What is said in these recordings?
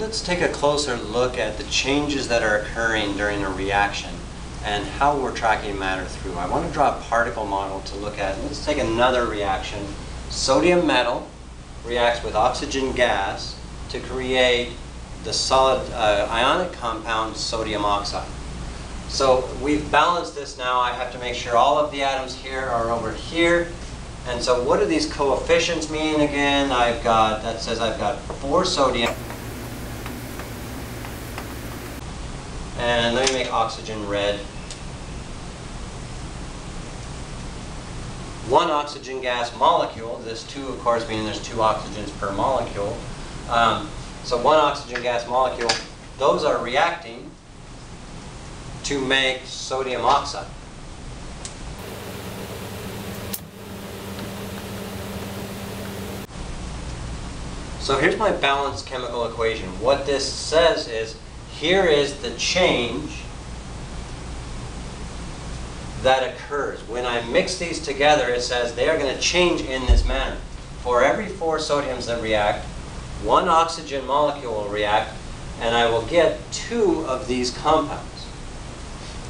let's take a closer look at the changes that are occurring during a reaction and how we're tracking matter through. I want to draw a particle model to look at. Let's take another reaction. Sodium metal reacts with oxygen gas to create the solid ionic compound sodium oxide. So we've balanced this now. I have to make sure all of the atoms here are over here. And so what do these coefficients mean again? That says I've got 4 sodium. And let me make oxygen red. 1 oxygen gas molecule. This 2, of course, meaning there's 2 oxygens per molecule. So 1 oxygen gas molecule, those are reacting to make sodium oxide. So here's my balanced chemical equation. What this says is, here is the change that occurs. When I mix these together, it says they are going to change in this manner. For every 4 sodiums that react, 1 oxygen molecule will react, and I will get 2 of these compounds.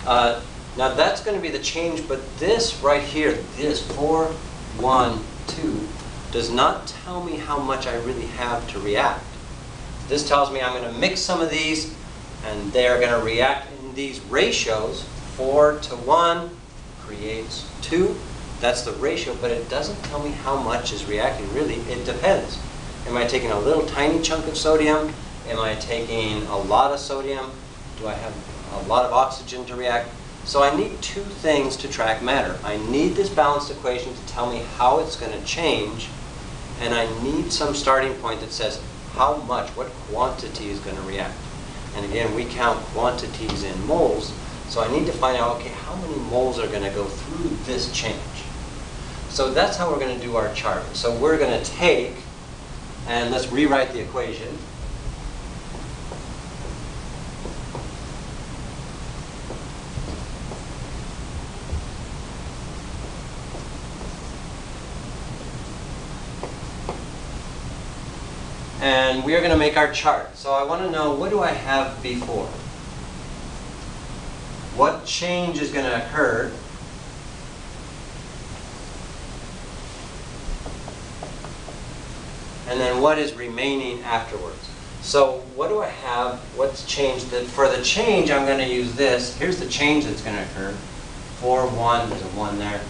Now that's going to be the change, but this right here, this 4, 1, 2, does not tell me how much I really have to react. This tells me I'm going to mix some of these, and they're going to react in these ratios. 4 to 1 creates 2. That's the ratio, but it doesn't tell me how much is reacting. Really, it depends. Am I taking a little tiny chunk of sodium? Am I taking a lot of sodium? Do I have a lot of oxygen to react? So I need 2 things to track matter. I need this balanced equation to tell me how it's going to change, and I need some starting point that says how much, what quantity is going to react. And again, we count quantities in moles, so I need to find out, okay, how many moles are going to go through this change. So that's how we're going to do our chart. So we're going to take, and let's rewrite the equation. And we are going to make our chart. So I want to know, what do I have before? What change is going to occur? And then what is remaining afterwards? So what do I have? What's changed? For the change, I'm going to use this. Here's the change that's going to occur. 4, 1, there's a 1 there.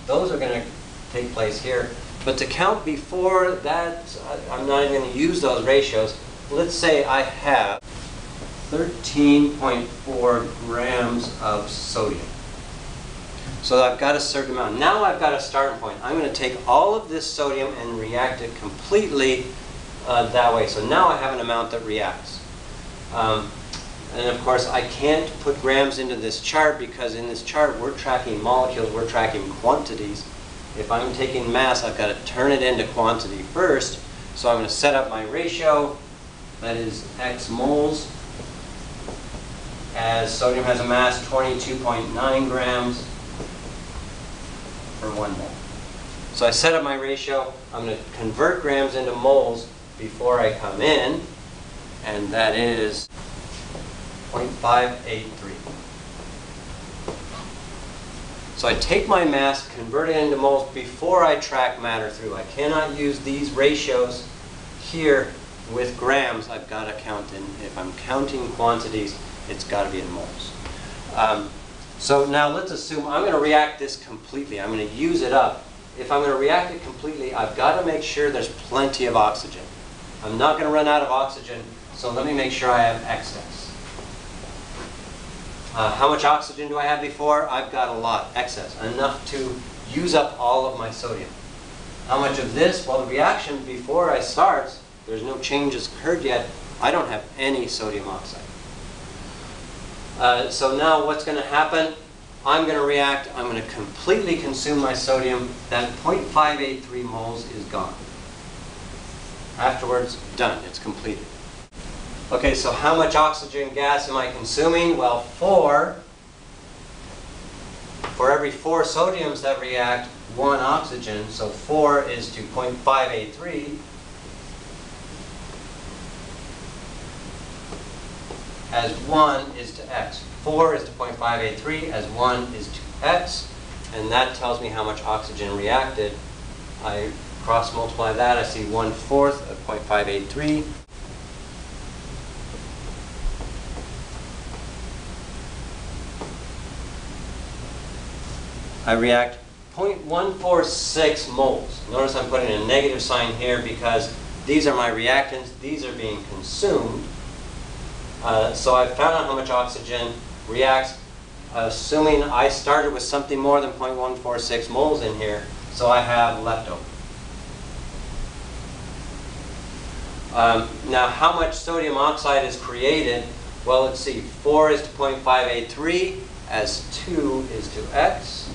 Those are going to take place here. But to count before that, I'm not even going to use those ratios. Let's say I have 13.4 grams of sodium. So I've got a certain amount. Now I've got a starting point. I'm going to take all of this sodium and react it completely that way. So now I have an amount that reacts. And of course, I can't put grams into this chart because in this chart we're tracking molecules, we're tracking quantities. If I'm taking mass, I've got to turn it into quantity first. So I'm going to set up my ratio, that is X moles, as sodium has a mass 22.9 grams per 1 mole. So I set up my ratio. I'm going to convert grams into moles before I come in, and that is 0.583. So I take my mass, convert it into moles before I track matter through. I cannot use these ratios here with grams. I've got to count in, if I'm counting quantities, it's got to be in moles. So now let's assume I'm going to react this completely. I'm going to use it up. If I'm going to react it completely, I've got to make sure there's plenty of oxygen. I'm not going to run out of oxygen, so let me make sure I have excess. How much oxygen do I have before? I've got a lot, excess, enough to use up all of my sodium. How much of this? Well, the reaction before I start, there's no changes occurred yet. I don't have any sodium oxide. So now what's going to happen? I'm going to react. I'm going to completely consume my sodium. That 0.583 moles is gone. Afterwards, done. It's completed. Okay, so how much oxygen gas am I consuming? Well, for every 4 sodiums that react, 1 oxygen, so 4 is to 0.583. as 1 is to x. 4 is to 0.583 as 1 is to x. And that tells me how much oxygen reacted. I cross multiply that, I see 1/4 of 0.583. I react 0.146 moles. Notice I'm putting a negative sign here because these are my reactants. These are being consumed. So I found out how much oxygen reacts, assuming I started with something more than 0.146 moles in here, so I have leftover. Now, how much sodium oxide is created? Well, let's see. 4 is to 0.583 as 2 is to x.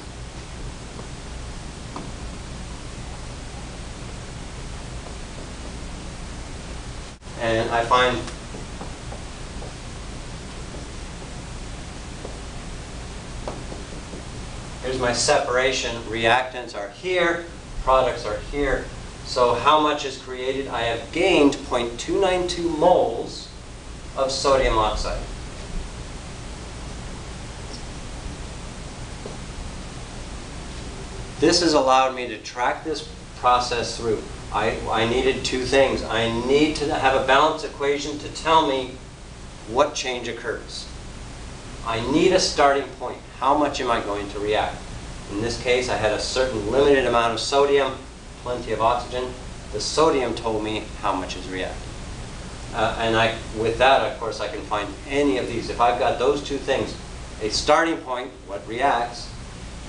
And I find here's my separation. Reactants are here, products are here. So how much is created? I have gained 0.292 moles of sodium oxide. This has allowed me to track this process through. I needed two things. I need to have a balanced equation to tell me what change occurs. I need a starting point. How much am I going to react? In this case, I had a certain limited amount of sodium, plenty of oxygen. The sodium told me how much is reacting. With that, of course, I can find any of these. If I've got those two things, a starting point, what reacts,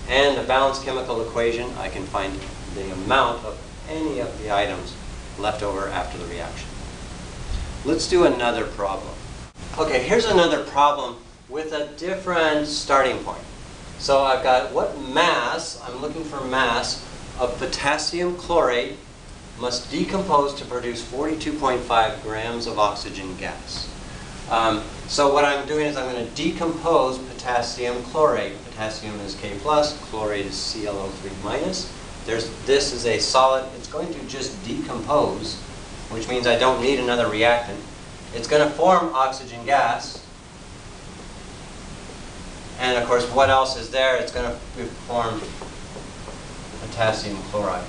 and a balanced chemical equation, I can find the amount of any of the items left over after the reaction. Let's do another problem. Okay, here's another problem with a different starting point. So I've got what mass, I'm looking for mass, of potassium chlorate must decompose to produce 42.5 grams of oxygen gas. So what I'm doing is I'm going to decompose potassium chlorate. Potassium is K+, chlorate is ClO3-. This is a solid. It's going to just decompose, which means I don't need another reactant. It's going to form oxygen gas. And of course, what else is there? It's going to form potassium chloride.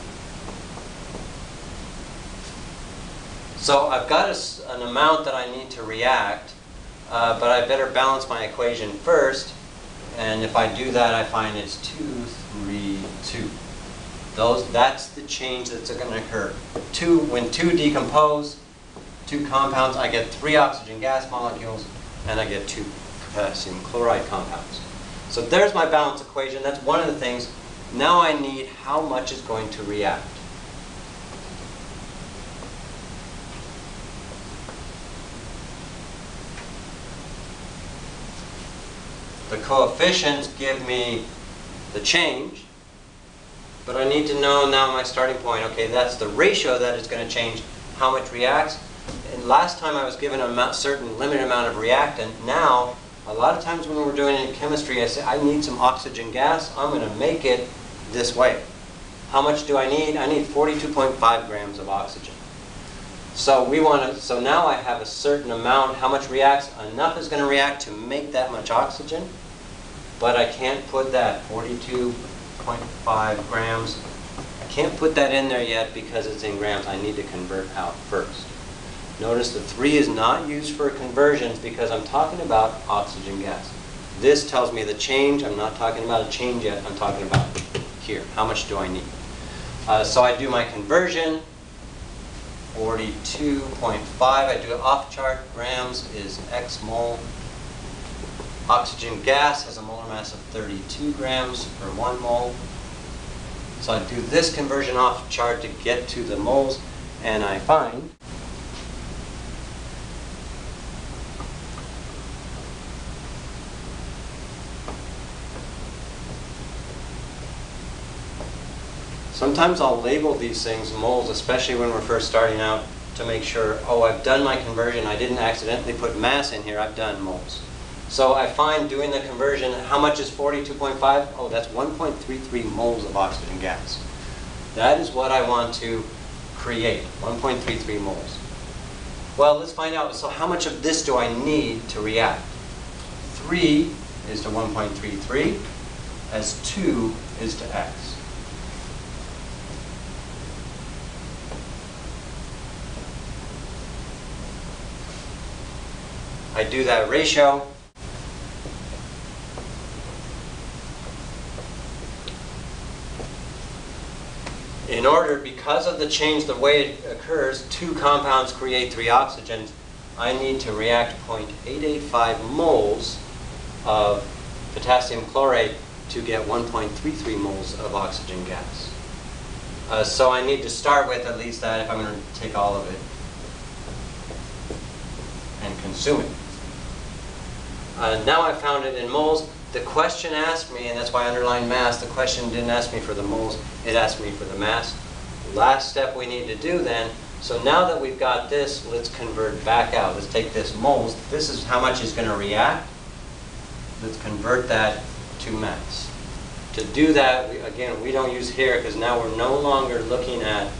So I've got an amount that I need to react, but I better balance my equation first. And if I do that, I find it's 2, 3, 2. That's the change that's going to occur. When two decompose, two compounds, I get 3 oxygen gas molecules, and I get 2 potassium chloride compounds. So there's my balance equation. That's one of the things. Now I need how much is going to react. The coefficients give me the change, but I need to know now my starting point. Okay, that's the ratio that is going to change how much reacts. And last time I was given a certain limited amount of reactant. Now, a lot of times when we're doing it in chemistry, I say, I need some oxygen gas. I'm going to make it this way. How much do I need? I need 42.5 grams of oxygen. So so now I have a certain amount. How much reacts? Enough is going to react to make that much oxygen. But I can't put that 42.5 grams. I can't put that in there yet because it's in grams. I need to convert out first. Notice the 3 is not used for conversions because I'm talking about oxygen gas. This tells me the change. I'm not talking about a change yet. I'm talking about here. How much do I need? So I do my conversion. 42.5. I do it off chart. Grams is x mole. Oxygen gas has a molar mass of 32 grams per 1 mole. So I do this conversion off chart to get to the moles, and I find sometimes I'll label these things moles, especially when we're first starting out, to make sure, oh, I've done my conversion. I didn't accidentally put mass in here. I've done moles. So I find doing the conversion, how much is 42.5? Oh, that's 1.33 moles of oxygen gas. That is what I want to create, 1.33 moles. Well, let's find out. So how much of this do I need to react? 3 is to 1.33, as 2 is to x. I do that ratio. In order, because of the change, the way it occurs, 2 compounds create 3 oxygens. I need to react 0.885 moles of potassium chlorate to get 1.33 moles of oxygen gas. So I need to start with at least that if I'm going to take all of it and consume it. Now I found it in moles. The question asked me, and that's why I underlined mass, the question didn't ask me for the moles, it asked me for the mass. Last step we need to do then, so now that we've got this, let's convert back out. Let's take this moles, this is how much is going to react. Let's convert that to mass. To do that, again, we don't use here because now we're no longer looking at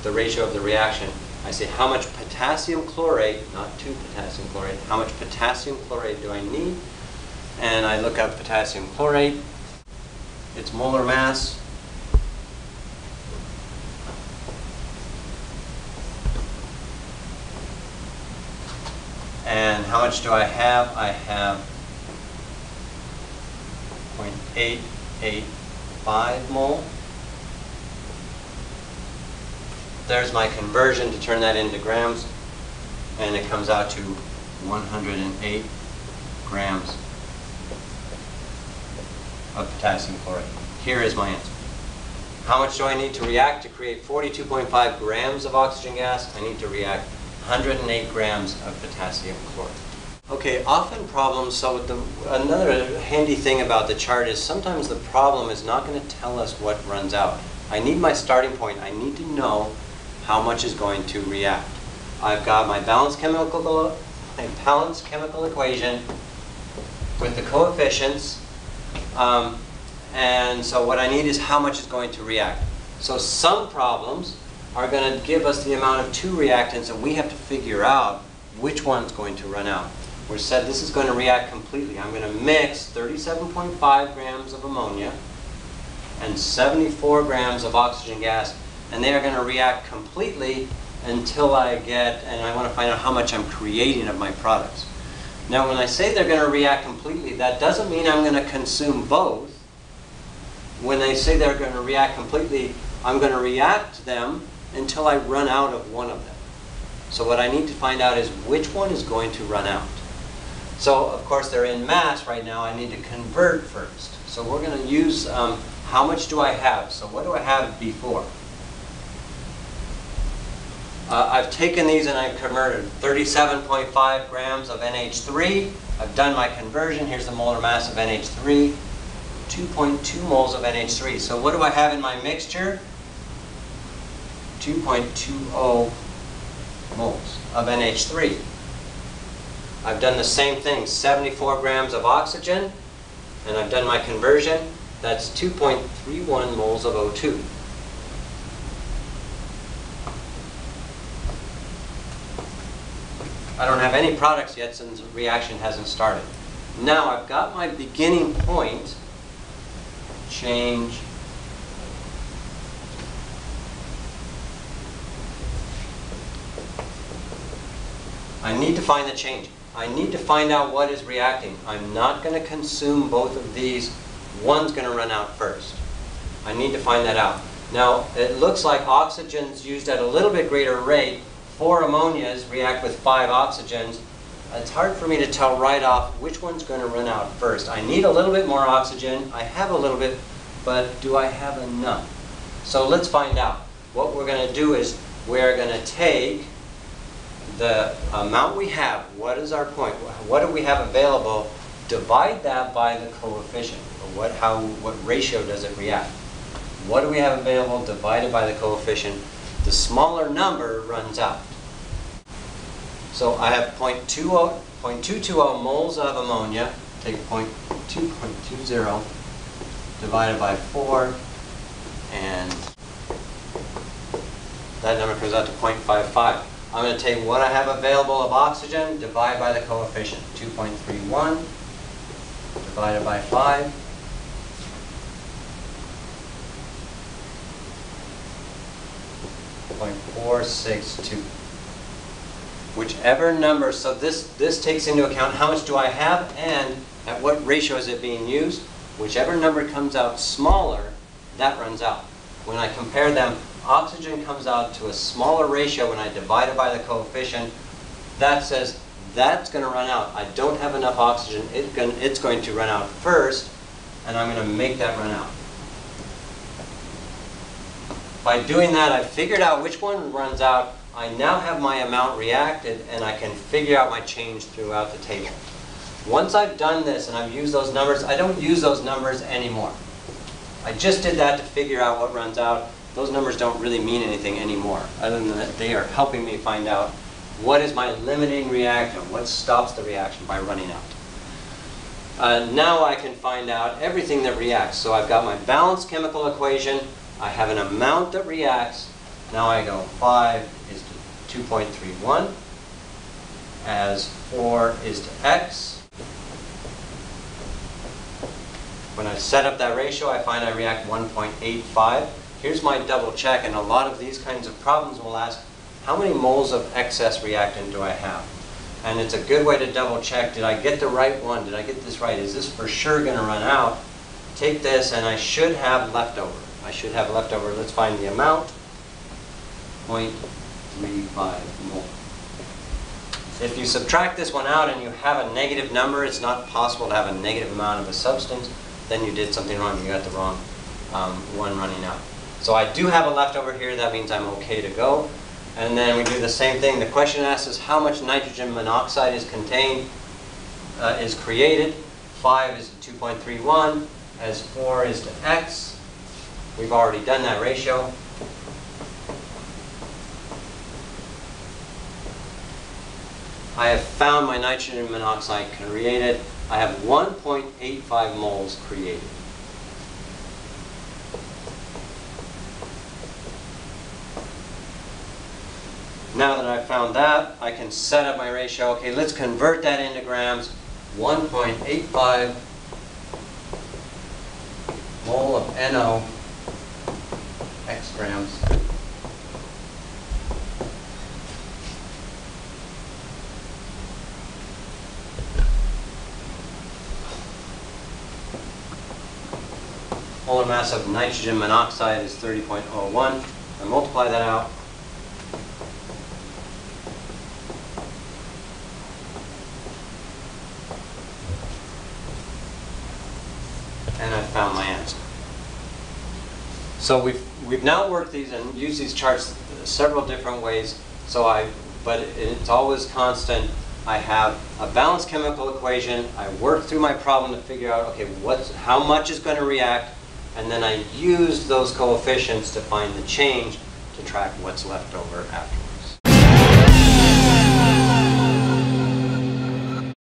the ratio of the reaction. I say how much potassium chlorate, not 2 potassium chlorate, how much potassium chlorate do I need? And I look up potassium chlorate, its molar mass. And how much do I have? I have 0.885 mole. There's my conversion to turn that into grams, and it comes out to 108 grams of potassium chlorate. Here is my answer. How much do I need to react to create 42.5 grams of oxygen gas? I need to react 108 grams of potassium chlorate. Okay, often problems, so another handy thing about the chart is sometimes the problem is not going to tell us what runs out. I need my starting point. I need to know how much is going to react. I've got my balanced chemical equation with the coefficients. And so what I need is how much is going to react. So some problems are going to give us the amount of 2 reactants, and we have to figure out which one's going to run out. We said this is going to react completely. I'm going to mix 37.5 grams of ammonia and 74 grams of oxygen gas, and they are going to react completely until I get, and I want to find out how much I'm creating of my products. Now when I say they're going to react completely, that doesn't mean I'm going to consume both. When they say they're going to react completely, I'm going to react them until I run out of one of them. So what I need to find out is which one is going to run out. So of course they're in mass right now. I need to convert first. So we're going to use how much do I have? So what do I have before? I've taken these and I've converted 37.5 grams of NH3. I've done my conversion. Here's the molar mass of NH3. 2.2 moles of NH3. So what do I have in my mixture? 2.20 moles of NH3. I've done the same thing, 74 grams of oxygen, and I've done my conversion. That's 2.31 moles of O2. I don't have any products yet since the reaction hasn't started. Now I've got my beginning point, change I need to find the change. I need to find out what is reacting. I'm not going to consume both of these. One's going to run out first. I need to find that out. Now, it looks like oxygen's used at a little bit greater rate. 4 ammonias react with 5 oxygens. It's hard for me to tell right off which one's going to run out first. I need a little bit more oxygen. I have a little bit, but do I have enough? So let's find out. What we're going to do is we're going to take the amount we have. What is our point? What do we have available? Divide that by the coefficient. What ratio does it react? What do we have available divided by the coefficient? The smaller number runs out. So I have 0.220 moles of ammonia. Take 0.20 divided by 4, and that number comes out to 0.55. I'm going to take what I have available of oxygen, divide by the coefficient. 2.31 divided by 5. 0.462. Whichever number, so this takes into account how much do I have and at what ratio is it being used. Whichever number comes out smaller, that runs out. When I compare them, oxygen comes out to a smaller ratio when I divide it by the coefficient. That says that's going to run out. I don't have enough oxygen. It's going to run out first, and I'm going to make that run out. By doing that, I figured out which one runs out. I now have my amount reacted, and I can figure out my change throughout the table. Once I've done this and I've used those numbers, I don't use those numbers anymore. I just did that to figure out what runs out. Those numbers don't really mean anything anymore, other than that they are helping me find out what is my limiting reactant, what stops the reaction by running out. Now I can find out everything that reacts. So I've got my balanced chemical equation. I have an amount that reacts. Now I go 5 is to 2.31 as 4 is to x. When I set up that ratio, I find I react 1.85. Here's my double check, and a lot of these kinds of problems will ask, how many moles of excess reactant do I have? And it's a good way to double check, did I get the right one? Did I get this right? Is this for sure going to run out? Take this, and I should have leftover. I should have leftover. Let's find the amount. 0.35 mole. If you subtract this one out and you have a negative number, it's not possible to have a negative amount of a substance, then you did something wrong. You got the wrong one running out. So I do have a leftover here. That means I'm okay to go. And then we do the same thing. The question asks us how much nitrogen monoxide is contained, is created. 5 is to 2.31, as 4 is to x. We've already done that ratio. I have found my nitrogen monoxide created. I have 1.85 moles created. Now that I've found that, I can set up my ratio. Okay, let's convert that into grams. 1.85 mole of NO, x grams. Molar mass of nitrogen monoxide is 30.01. I multiply that out. And I found my answer. So we've now worked these and used these charts several different ways. But it's always constant. I have a balanced chemical equation. I work through my problem to figure out, okay, how much is going to react, and then I use those coefficients to find the change to track what's left over afterwards.